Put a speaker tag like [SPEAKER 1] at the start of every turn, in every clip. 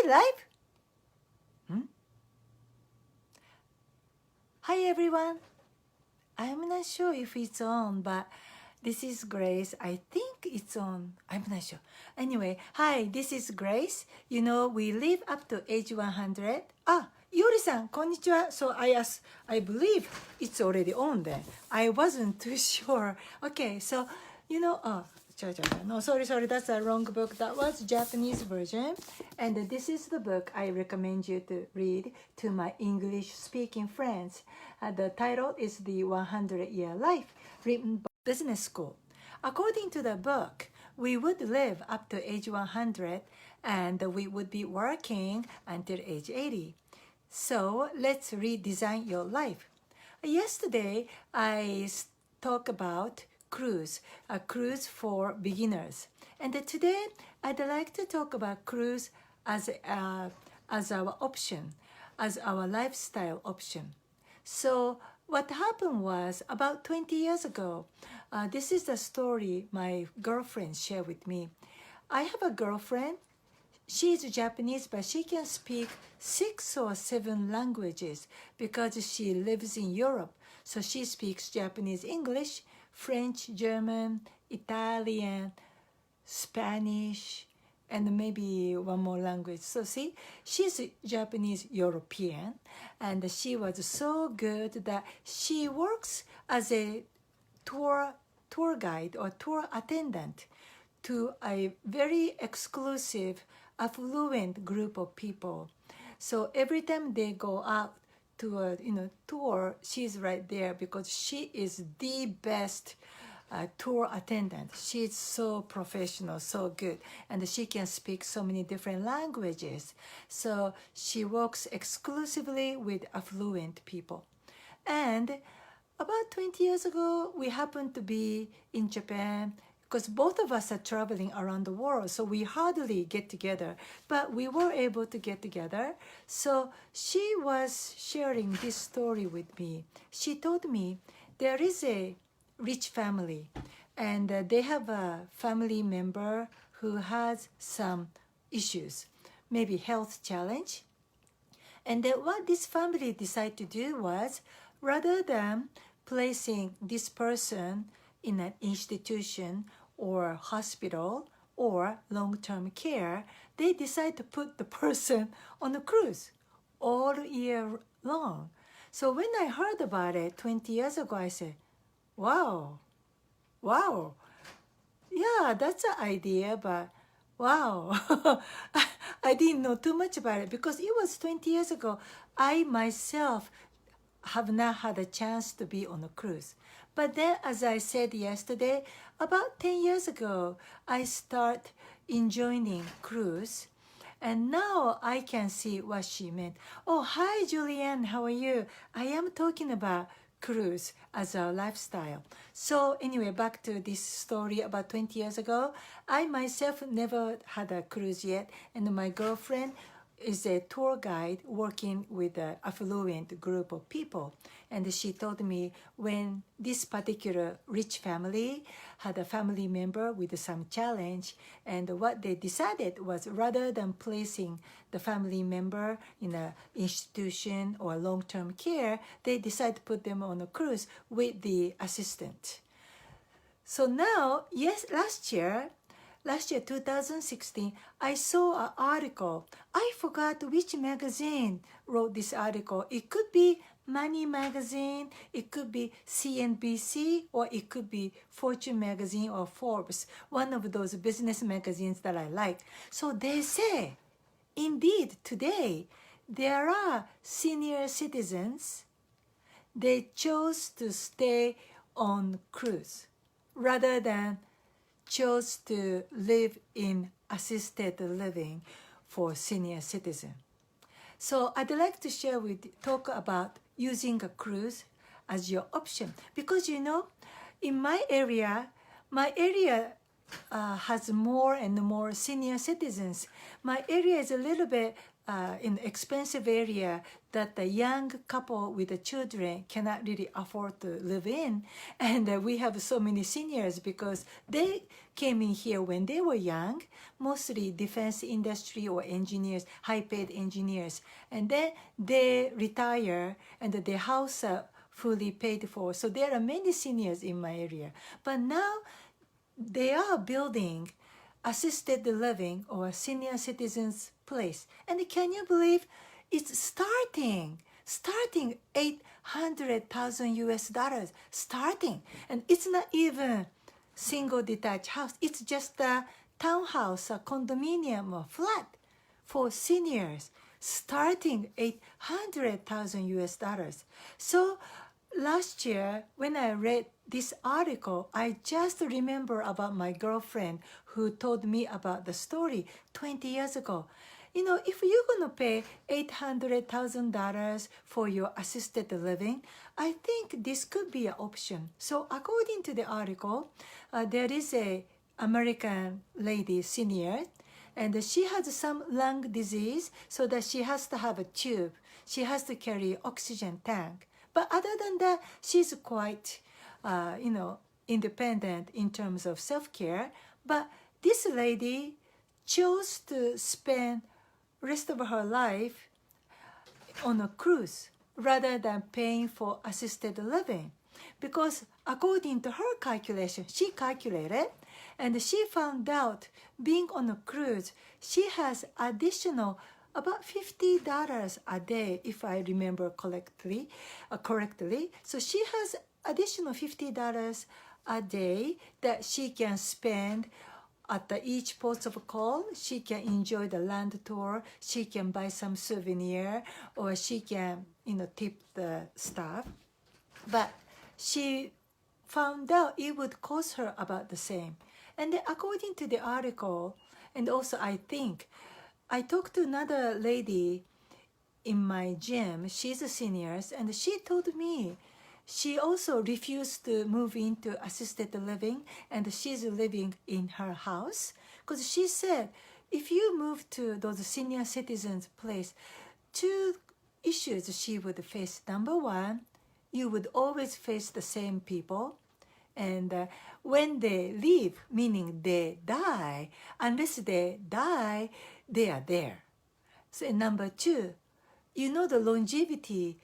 [SPEAKER 1] life? Hi everyone. I'm not sure if it's on, but this is Grace. I think it's on. I'm not sure. Anyway, hi, this is Grace. You know, we live up to age 100. Ah, Yuri-san, konnichiwa. So I believe it's already on then. I wasn't too sure. Okay, so, you know, no, sorry, that's a wrong book. That was Japanese version. And this is the book I recommend you to read to my English-speaking friends. The title is The 100-Year Life, written by Business School. According to the book, we would live up to age 100 and we would be working until age 80. So let's redesign your life. Yesterday, I talked about a cruise for beginners. And today, I'd like to talk about cruise as our option, as our lifestyle option. So what happened was about 20 years ago, this is the story my girlfriend shared with me. I have a girlfriend. She's Japanese, but she can speak 6 or 7 languages because she lives in Europe. So she speaks Japanese, English, French, German, Italian, Spanish, and maybe one more language. So see, she's Japanese European, and she was so good that she works as a tour guide or tour attendant to a very exclusive, affluent group of people. So every time they go out to a tour, she's right there because she is the best tour attendant. She's so professional, so good, and she can speak so many different languages. So she works exclusively with affluent people. And about 20 years ago, we happened to be in Japan because both of us are traveling around the world, so we hardly get together, but we were able to get together. So she was sharing this story with me. She told me there is a rich family, and they have a family member who has some issues, maybe health challenge. And what this family decided to do was, rather than placing this person in an institution or hospital or long-term care, they decide to put the person on a cruise all year long. So when I heard about it 20 years ago, I said, wow, yeah, that's an idea, but wow, I didn't know too much about it because it was 20 years ago. I myself have not had a chance to be on a cruise. But then, as I said yesterday, about 10 years ago, I start enjoying cruise. And now I can see what she meant. Oh, hi, Julianne, how are you? I am talking about cruise as a lifestyle. So anyway, back to this story about 20 years ago. I myself never had a cruise yet, and my girlfriend is a tour guide working with an affluent group of people. And she told me when this particular rich family had a family member with some challenge, and what they decided was rather than placing the family member in an institution or long-term care, they decided to put them on a cruise with the assistant. So now, yes, last year, 2016, I saw an article. I forgot which magazine wrote this article. It could be Money Magazine, it could be CNBC, or it could be Fortune Magazine or Forbes, one of those business magazines that I like. So they say, indeed, today, there are senior citizens. They chose to stay on cruise rather than chose to live in assisted living for senior citizens. So I'd like to talk about using a cruise as your option because in my area has more and more senior citizens. My area is a little bit in expensive area that the young couple with the children cannot really afford to live in. And we have so many seniors because they came in here when they were young, mostly defense industry or engineers, high-paid engineers. And then they retire and their house are fully paid for. So there are many seniors in my area. But now they are building assisted living or senior citizens place. And can you believe it's starting 800,000 US dollars starting. And it's not even single detached house. It's just a townhouse, a condominium or flat for seniors starting 800,000 US dollars. So last year, when I read this article, I just remember about my girlfriend who told me about the story 20 years ago. You know, if you're going to pay $800,000 for your assisted living, I think this could be an option. So according to the article, there is a American lady, senior, and she has some lung disease, so that she has to have a tube. She has to carry oxygen tank. But other than that, she's quite, independent in terms of self-care. But this lady chose to spend rest of her life on a cruise rather than paying for assisted living. Because according to her calculation, she calculated and she found out being on a cruise, she has additional about $50 a day, if I remember correctly. So she has additional $50 a day that she can spend at each port of call. She can enjoy the land tour. She can buy some souvenir, or she can, tip the staff. But she found out it would cost her about the same. And then according to the article, and also I think, I talked to another lady in my gym. She's a senior, and she told me she also refused to move into assisted living, and she's living in her house because she said if you move to those senior citizens place, two issues she would face. Number one, you would always face the same people, and when they leave, meaning they die, unless they die, they are there. So number two, the longevity,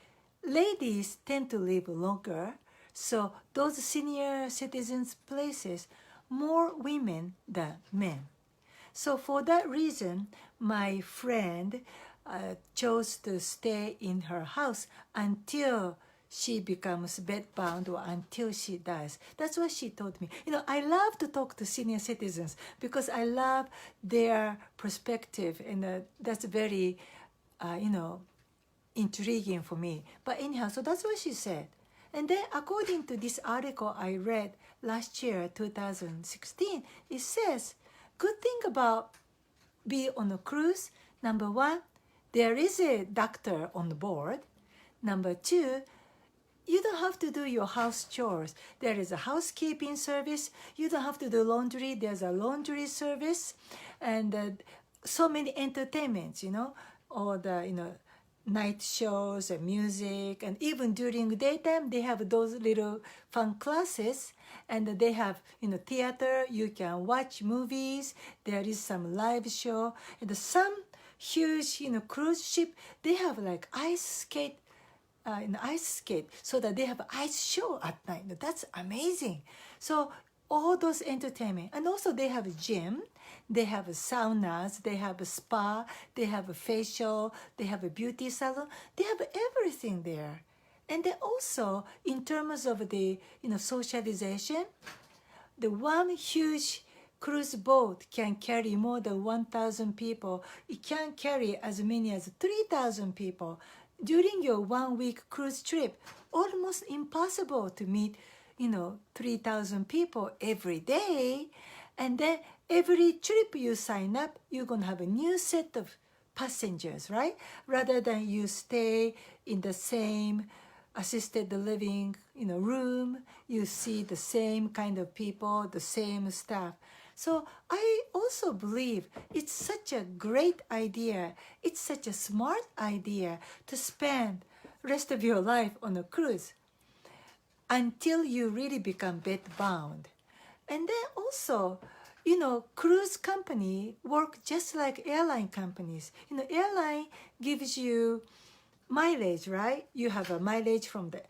[SPEAKER 1] ladies tend to live longer. So those senior citizens places, more women than men. So for that reason, my friend chose to stay in her house until she becomes bedbound or until she dies. That's what she told me. I love to talk to senior citizens because I love their perspective, and that's very, intriguing for me. But anyhow, so that's what she said. And then according to this article I read last year, 2016, it says, good thing about being on a cruise, number one, there is a doctor on board. Number two, you don't have to do your house chores. There is a housekeeping service. You don't have to do laundry. There's a laundry service. And so many entertainments, all the, night shows and music. And even during daytime, they have those little fun classes. And they have, theater. You can watch movies. There is some live show. And some huge, cruise ship, they have like ice skate, so that they have ice show at night. That's amazing. So all those entertainment, and also they have a gym, they have saunas, they have a spa, they have a facial, they have a beauty salon, they have everything there. And then also in terms of the socialization, the one huge cruise boat can carry more than 1,000 people. It can carry as many as 3,000 people. During your 1 week cruise trip, almost impossible to meet, 3,000 people every day. And then every trip you sign up, you're going to have a new set of passengers, right? Rather than you stay in the same assisted living, room, you see the same kind of people, the same staff. So I also believe it's such a great idea. It's such a smart idea to spend rest of your life on a cruise until you really become bed bound. And then also, cruise company work just like airline companies. Airline gives you mileage, right? You have a mileage from the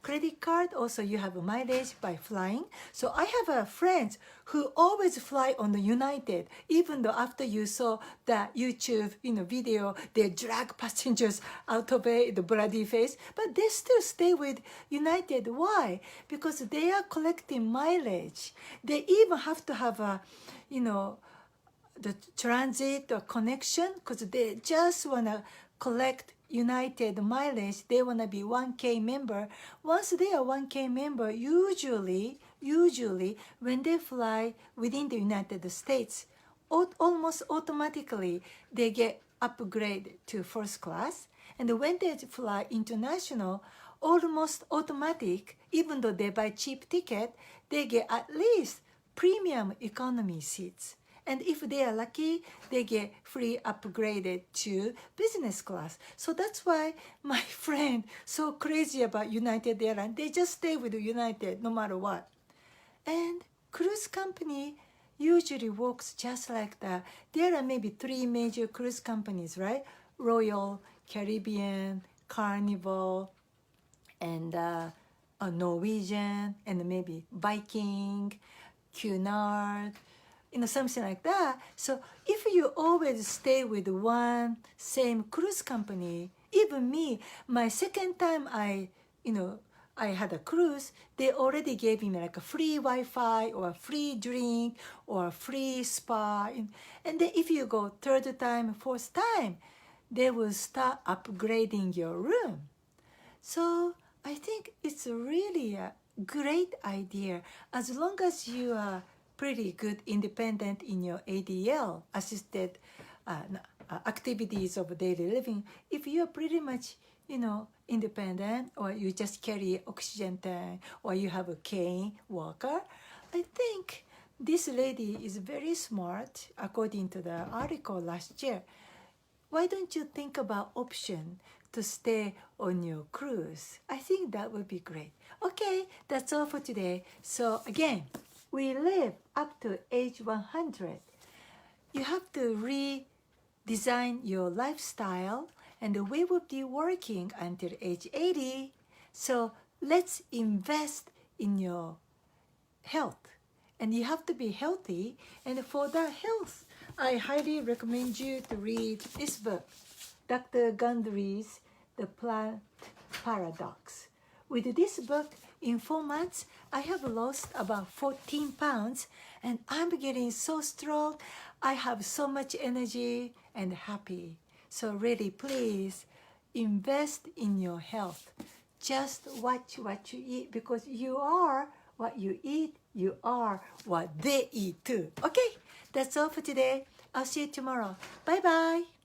[SPEAKER 1] credit card. Also, you have a mileage by flying. So I have a friends who always fly on the United, even though after you saw the YouTube, video, they drag passengers out of the bloody face, but they still stay with United. Why? Because they are collecting mileage. They even have to have the transit or connection because they just want to collect United mileage. They want to be 1K member. Once they are 1K member, usually when they fly within the United States, almost automatically they get upgraded to first class. And when they fly international, almost automatic, even though they buy cheap ticket, they get at least premium economy seats. And if they are lucky, they get free upgraded to business class. So that's why my friend so crazy about United Airlines. They just stay with United no matter what. And cruise company usually works just like that. There are maybe 3 major cruise companies, right? Royal, Caribbean, Carnival, and Norwegian, and maybe Viking, Cunard, something like that. So if you always stay with one same cruise company, even me, my second time I had a cruise, they already gave me like a free Wi-Fi or a free drink or a free spa. And then if you go third time, fourth time, they will start upgrading your room. So I think it's really a great idea as long as you are pretty good independent in your ADL, assisted activities of daily living. If you're pretty much, independent, or you just carry oxygen tank, or you have a cane walker, I think this lady is very smart according to the article last year. Why don't you think about option to stay on your cruise? I think that would be great. Okay, that's all for today. So again, we live up to age 100. You have to redesign your lifestyle, and we will be working until age 80. So let's invest in your health. And you have to be healthy. And for that health, I highly recommend you to read this book, Dr. Gundry's The Plant Paradox. With this book, in 4 months, I have lost about 14 pounds, and I'm getting so strong. I have so much energy and happy. So really, please invest in your health. Just watch what you eat, because you are what you eat. You are what they eat too. Okay, that's all for today. I'll see you tomorrow. Bye-bye.